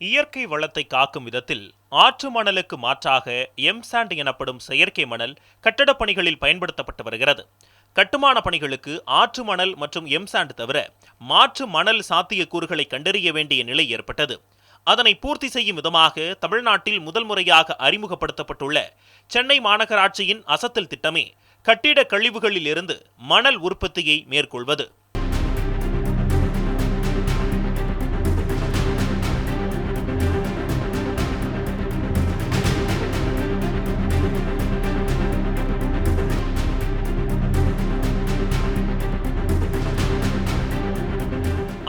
இயற்கை வளத்தை காக்கும் விதத்தில் ஆற்று மணலுக்கு மாற்றாக எம்சாண்ட் எனப்படும் செயற்கை மணல் கட்டடப் பணிகளில் பயன்படுத்தப்பட்டு வருகிறது. கட்டுமான பணிகளுக்கு ஆற்று மணல் மற்றும் எம்சாண்ட் தவிர மாற்று மணல் சாத்தியக்கூறுகளை கண்டறிய வேண்டிய நிலை ஏற்பட்டது. அதனை பூர்த்தி செய்யும் விதமாக தமிழ்நாட்டில் முதல் முறையாக அறிமுகப்படுத்தப்பட்டுள்ள சென்னை மாநகராட்சியின் அசத்தல் திட்டமே கட்டிட கழிவுகளில் இருந்து மணல் உற்பத்தியை மேற்கொள்வது.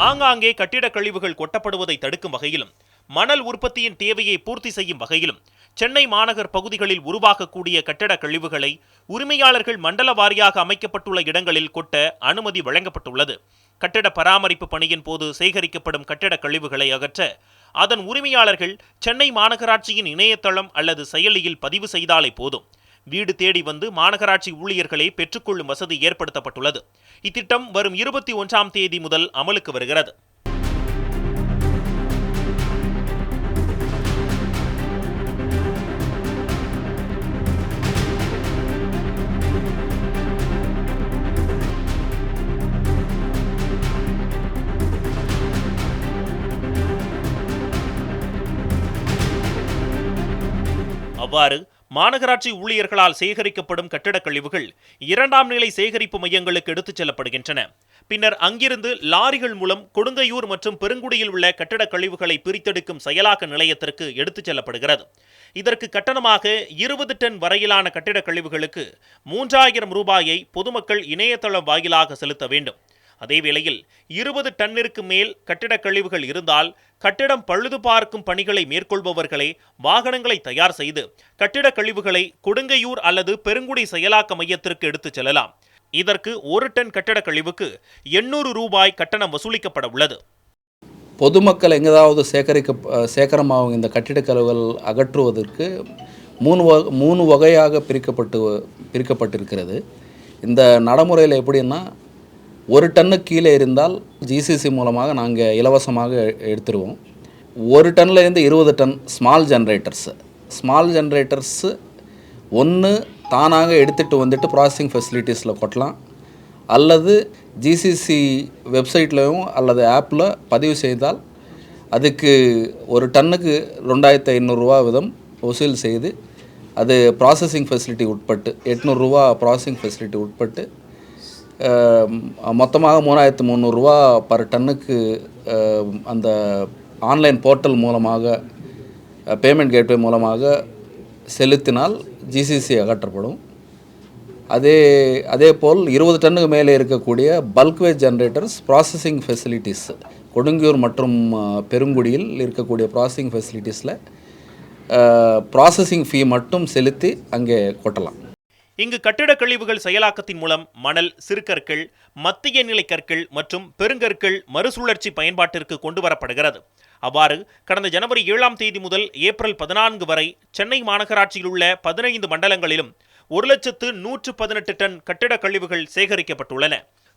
ஆங்காங்கே கட்டிடக் கழிவுகள் கொட்டப்படுவதை தடுக்கும் வகையிலும் மணல் உற்பத்தியின் தேவையை பூர்த்தி செய்யும் வகையிலும் சென்னை மாநகர் பகுதிகளில் உருவாக்கக்கூடிய கட்டடக் கழிவுகளை உரிமையாளர்கள் மண்டல வாரியாக அமைக்கப்பட்டுள்ள இடங்களில் கொட்ட அனுமதி வழங்கப்பட்டுள்ளது. கட்டட பராமரிப்பு பணியின் போது சேகரிக்கப்படும் கட்டடக் கழிவுகளை அகற்ற அதன் உரிமையாளர்கள் சென்னை மாநகராட்சியின் இணையதளம் அல்லது செயலியில் பதிவு செய்தாலே போதும். வீடு தேடி வந்து மாநகராட்சி ஊழியர்களை பெற்றுக்கொள்ளும் வசதி ஏற்படுத்தப்பட்டுள்ளது. இத்திட்டம் வரும் 21ஆம் தேதி முதல் அமலுக்கு வருகிறது. அவ்வாறு மாநகராட்சி ஊழியர்களால் சேகரிக்கப்படும் கட்டடக் கழிவுகள் 2ஆம் நிலை சேகரிப்பு மையங்களுக்கு எடுத்துச் செல்லப்படுகின்றன. பின்னர் அங்கிருந்து லாரிகள் மூலம் கொடுங்கையூர் மற்றும் பெருங்குடியில் உள்ள கட்டடக் கழிவுகளை பிரித்தெடுக்கும் செயலாக்க நிலையத்திற்கு எடுத்துச் செல்லப்படுகிறது. இதற்கு கட்டணமாக 20 டன் வரையிலான கட்டிடக் கழிவுகளுக்கு 3000 ரூபாயை பொதுமக்கள் இணையதளம் வாயிலாக செலுத்த வேண்டும். அதேவேளையில் 20 டன்னிற்கு மேல் கட்டிடக் கழிவுகள் இருந்தால் கட்டிடம் பழுது பார்க்கும் பணிகளை மேற்கொள்பவர்களே வாகனங்களை தயார் செய்து கட்டிடக் கழிவுகளை கொடுங்கையூர் அல்லது பெருங்குடி செயலாக்க மையத்திற்கு எடுத்துச் செல்லலாம். இதற்கு 1 டன் கட்டிடக் கழிவுக்கு 800 ரூபாய் கட்டணம் வசூலிக்கப்பட உள்ளது. பொதுமக்கள் எங்கேயாவது சேகரமாகும் இந்த கட்டிடக் கழிவுகள் அகற்றுவதற்கு 3 வகையாக பிரிக்கப்பட்டிருக்கிறது. இந்த நடைமுறையில் எப்படின்னா, 1 டன்னுக்கு கீழே இருந்தால் ஜிசிசி மூலமாக நாங்கள் இலவசமாக எடுத்துருவோம். 1 டன்னிலேருந்து 20 டன் ஸ்மால் ஜென்ரேட்டர்ஸு ஒன்று தானாக எடுத்துகிட்டு வந்துட்டு ப்ராசஸிங் ஃபெசிலிட்டிஸில் கொட்டலாம், அல்லது ஜிசிசி வெப்சைட்லையும் அல்லது ஆப்பில் பதிவு செய்தால் அதுக்கு 1 டன்னுக்கு 2500 ரூபா வீதம் வசூல் செய்து அது ப்ராசஸிங் ஃபெசிலிட்டி உட்பட்டு 800 ரூபா ப்ராசஸிங் ஃபெசிலிட்டி உட்பட்டு மொத்தமாக 3300 ரூபா பர் டன்னுக்கு அந்த ஆன்லைன் போர்ட்டல் மூலமாக பேமெண்ட் மூலமாக செலுத்தினால் ஜிசிசி அகற்றப்படும். அதே போல் 20 டன்னுக்கு மேலே இருக்கக்கூடிய bulk waste generators processing facilities Kodungaiyur மற்றும் பெருங்குடியில் இருக்கக்கூடிய ப்ராசஸிங் ஃபெசிலிட்டிஸில் ப்ராசஸிங் ஃபீ மட்டும் செலுத்தி அங்கே கொட்டலாம். இங்கு கட்டிடக் கழிவுகள் செயலாக்கத்தின் மூலம் மணல், சிறுகற்கள், மத்திய நிலை கற்கள் மற்றும் பெருங்கற்கள் மறுசுழற்சி பயன்பாட்டிற்கு கொண்டு வரப்படுகிறது. அவ்வாறு கடந்த ஜனவரி 7ஆம் தேதி முதல் ஏப்ரல் 14 வரை சென்னை மாநகராட்சியில் உள்ள 15 மண்டலங்களிலும் 1,118 டன் கட்டிடக் கழிவுகள் சேகரிக்கப்பட்டுள்ளன.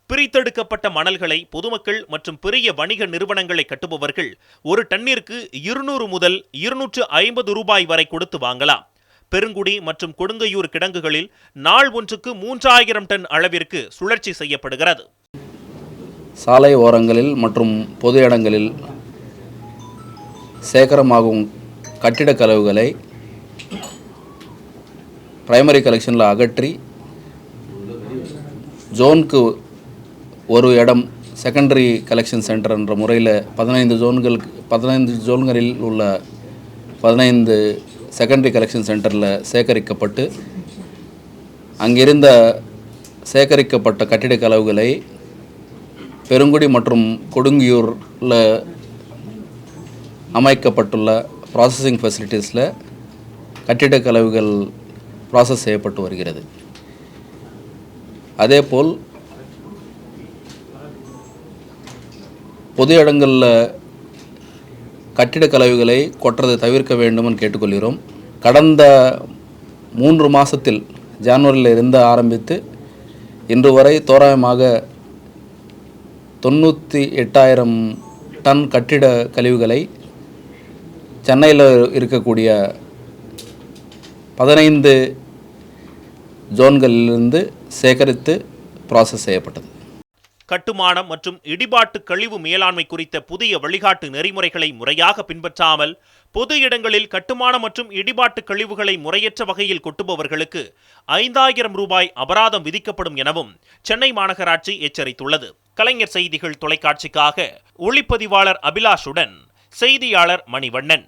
பிரித்தெடுக்கப்பட்ட மணல்களை பொதுமக்கள் மற்றும் பெரிய வணிக நிறுவனங்களை கட்டுபவர்கள் 1 டன்னிற்கு 200 முதல் 250 ரூபாய் வரை கொடுத்து வாங்கலாம். பெருங்குடி மற்றும் கொடுங்கையூர் கிடங்குகளில் நாள் ஒன்றுக்கு 3000 டன் அளவிற்கு சுழற்சி செய்யப்படுகிறது. சாலை ஓரங்களில் மற்றும் பொது இடங்களில் சேகரமாகும் கட்டிடக் கழிவுகளை பிரைமரி கலெக்ஷனில் அகற்றி ஜோனுக்கு ஒரு இடம் செகண்டரி கலெக்ஷன் சென்டர் என்ற முறையில் 15 ஜோன்களில் உள்ள 15 செகண்டரி கலெக்ஷன் சென்டரில் சேகரிக்கப்பட்டு அங்கிருந்த சேகரிக்கப்பட்ட கட்டிடக் கழிவுகளை பெருங்குடி மற்றும் கொடுங்கியூரில் அமைக்கப்பட்டுள்ள ப்ராசஸிங் ஃபெசிலிட்டிஸில் கட்டிடக் கழிவுகள் ப்ராசஸ் செய்யப்பட்டு வருகிறது. அதேபோல் பொது இடங்களில் கட்டிடக் கழிவுகளை கொட்டுறதை தவிர்க்க வேண்டும்னு கேட்டுக்கொள்கிறோம். கடந்த 3 மாதத்தில் ஜனவரியில் இருந்து ஆரம்பித்து இன்று வரை தோராயமாக 98,000 டன் கட்டிட கழிவுகளை சென்னையில் இருக்கக்கூடிய 15 ஜோன்களிலிருந்து சேகரித்து ப்ராசஸ் செய்யப்பட்டது. கட்டுமானம் மற்றும் இடிபாட்டு கழிவு மேலாண்மை குறித்த புதிய வழிகாட்டு நெறிமுறைகளை முறையாக பின்பற்றாமல் பொது இடங்களில் கட்டுமானம் மற்றும் இடிபாட்டு கழிவுகளை முறையற்ற வகையில் கொட்டுபவர்களுக்கு 5000 ரூபாய் அபராதம் விதிக்கப்படும் எனவும் சென்னை மாநகராட்சி எச்சரித்துள்ளது. கலைஞர் செய்திகள் தொலைக்காட்சிக்காக ஒளிப்பதிவாளர் அபிலாஷுடன் செய்தியாளர் மணிவண்ணன்.